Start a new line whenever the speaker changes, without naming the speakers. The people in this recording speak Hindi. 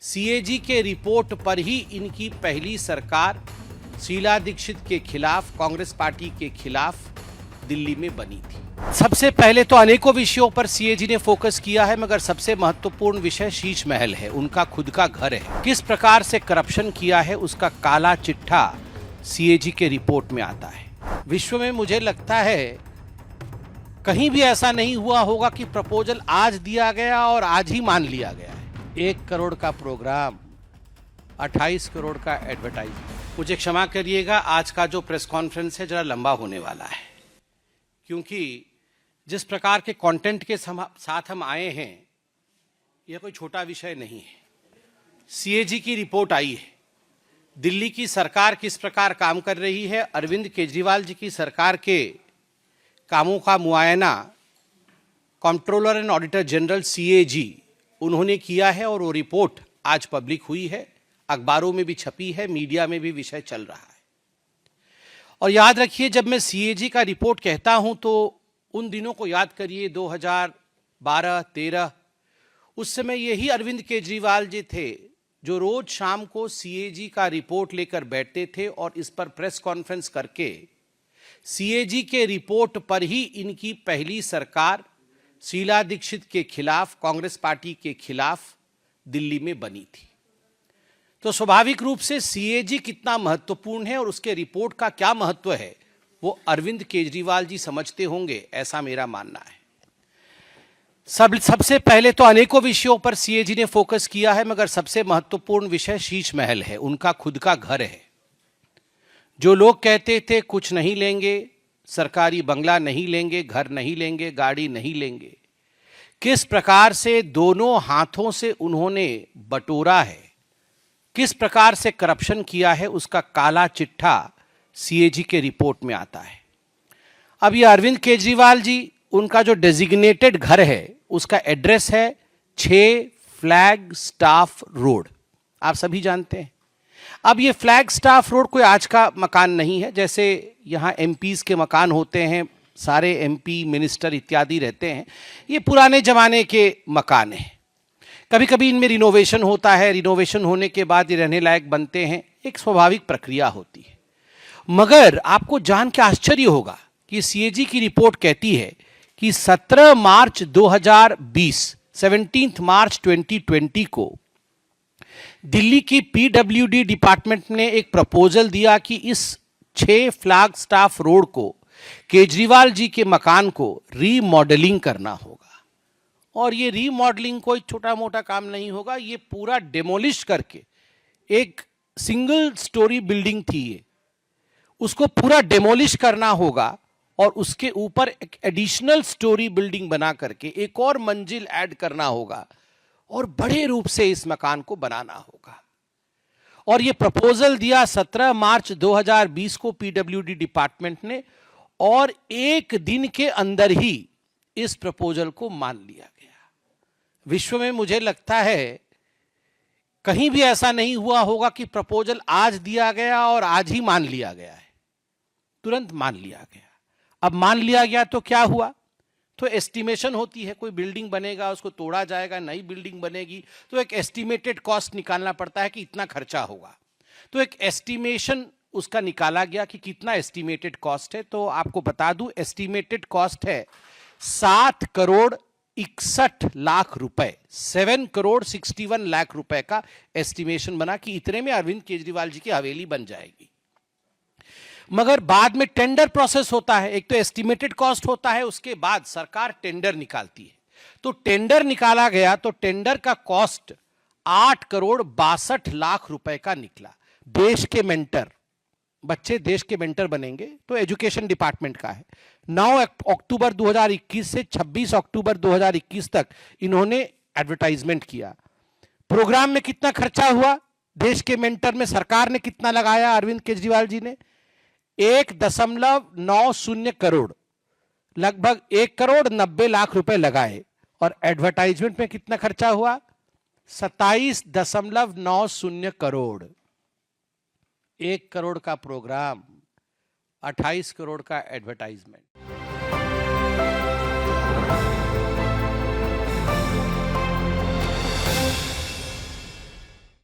सीएजी के रिपोर्ट पर ही इनकी पहली सरकार शीला दीक्षित के खिलाफ, कांग्रेस पार्टी के खिलाफ दिल्ली में बनी थी। सबसे पहले तो अनेकों विषयों पर सीएजी ने फोकस किया है, मगर सबसे महत्वपूर्ण विषय शीश महल है, उनका खुद का घर है। किस प्रकार से करप्शन किया है उसका काला चिट्ठा सीएजी के रिपोर्ट में आता है। विश्व में मुझे लगता है कहीं भी ऐसा नहीं हुआ होगा कि प्रपोजल आज दिया गया और आज ही मान लिया गया है। 1 करोड़ का प्रोग्राम, 28 करोड़ का एडवर्टाइजमेंट। मुझे क्षमा करिएगा, आज का जो प्रेस कॉन्फ्रेंस है जरा लंबा होने वाला है, क्योंकि जिस प्रकार के कंटेंट के साथ हम आए हैं यह कोई छोटा विषय नहीं है। सीएजी की रिपोर्ट आई है, दिल्ली की सरकार किस प्रकार काम कर रही है। अरविंद केजरीवाल जी की सरकार के कामों का मुआयना controller and auditor general CAG उन्होंने किया है और वो रिपोर्ट आज पब्लिक हुई है, अखबारों में भी छपी है, मीडिया में भी विषय चल रहा है। और याद रखिए, जब मैं सीएजी का रिपोर्ट कहता हूं तो उन दिनों को याद करिए, 2012-13, उस समय यही अरविंद केजरीवाल जी थे जो रोज शाम को सीएजी का रिपोर्ट लेकर बैठते थे और इस पर प्रेस कॉन्फ्रेंस करके सीएजी के रिपोर्ट पर ही इनकी पहली सरकार शीला दीक्षित के खिलाफ, कांग्रेस पार्टी के खिलाफ दिल्ली में बनी थी। तो स्वाभाविक रूप से सीएजी कितना महत्वपूर्ण है और उसके रिपोर्ट का क्या महत्व है वो अरविंद केजरीवाल जी समझते होंगे, ऐसा मेरा मानना है। सबसे पहले तो अनेकों विषयों पर सीएजी ने फोकस किया है, मगर सबसे महत्वपूर्ण विषय शीश महल है, उनका खुद का घर है। जो लोग कहते थे कुछ नहीं लेंगे, सरकारी बंगला नहीं लेंगे, घर नहीं लेंगे, गाड़ी नहीं लेंगे, किस प्रकार से दोनों हाथों से उन्होंने बटोरा है, किस प्रकार से करप्शन किया है उसका काला चिट्ठा सीएजी के रिपोर्ट में आता है। अब ये अरविंद केजरीवाल जी, उनका जो डेजिग्नेटेड घर है उसका एड्रेस है 6 फ्लैग स्टाफ रोड, आप सभी जानते हैं। अब ये फ्लैग स्टाफ रोड कोई आज का मकान नहीं है, जैसे यहाँ एमपीज के मकान होते हैं, सारे एमपी मिनिस्टर इत्यादि रहते हैं, ये पुराने जमाने के मकान हैं। कभी कभी इनमें रिनोवेशन होता है, रिनोवेशन होने के बाद ये रहने लायक बनते हैं, एक स्वाभाविक प्रक्रिया होती है। मगर आपको जान के आश्चर्य होगा कि सीएजी की रिपोर्ट कहती है कि 17 मार्च 2020, 17 मार्च 2020 को दिल्ली की पीडब्ल्यूडी डिपार्टमेंट ने एक प्रपोजल दिया कि इस 6 फ्लैग स्टाफ रोड को, केजरीवाल जी के मकान को रीमॉडलिंग करना होगा। और ये रीमॉडलिंग कोई छोटा मोटा काम नहीं होगा, ये पूरा डेमोलिश करके, एक सिंगल स्टोरी बिल्डिंग थी ये, उसको पूरा डेमोलिश करना होगा और उसके ऊपर एक एडिशनल स्टोरी बिल्डिंग बना करके एक और मंजिल ऐड करना होगा और बड़े रूप से इस मकान को बनाना होगा। और ये प्रपोजल दिया 17 मार्च 2020 को पीडब्ल्यूडी डिपार्टमेंट ने, और एक दिन के अंदर ही इस प्रपोजल को मान लिया गया। विश्व में मुझे लगता है कहीं भी ऐसा नहीं हुआ होगा कि प्रपोजल आज दिया गया और आज ही मान लिया गया है, तुरंत मान लिया गया। अब मान लिया गया तो क्या हुआ, तो एस्टिमेशन होती है, कोई बिल्डिंग बनेगा, उसको तोड़ा जाएगा, नई बिल्डिंग बनेगी, तो एक एस्टिमेटेड कॉस्ट निकालना पड़ता है कि इतना खर्चा होगा। तो एक एस्टिमेशन उसका निकाला गया कि कितना एस्टिमेटेड कॉस्ट है। तो आपको बता दूं, एस्टिमेटेड कॉस्ट है 7 करोड़ 61 लाख रुपए, 7 करोड़ 61 लाख रुपए का एस्टिमेशन बना कि इतने में अरविंद केजरीवाल जी की हवेली बन जाएगी। मगर बाद में टेंडर प्रोसेस होता है, एक तो एस्टिमेटेड कॉस्ट होता है, उसके बाद सरकार टेंडर निकालती है। तो टेंडर निकाला गया तो टेंडर का कॉस्ट 8 करोड़ 62 लाख रुपए का निकला। देश के मेंटर, बच्चे देश के मेंटर बनेंगे, तो एजुकेशन डिपार्टमेंट का है। 9 अक्टूबर 2021 से 26 अक्टूबर 2021 तक इन्होंने एडवर्टाइजमेंट किया। प्रोग्राम में कितना खर्चा हुआ, देश के मेंटर में सरकार ने कितना लगाया, अरविंद केजरीवाल जी ने 1.90 करोड़, लगभग 1 करोड़ 90 लाख रुपए लगाए। और एडवर्टाइजमेंट में कितना खर्चा हुआ, 27.90 करोड़। 1 करोड़ का प्रोग्राम, 28 करोड़ का एडवर्टाइजमेंट।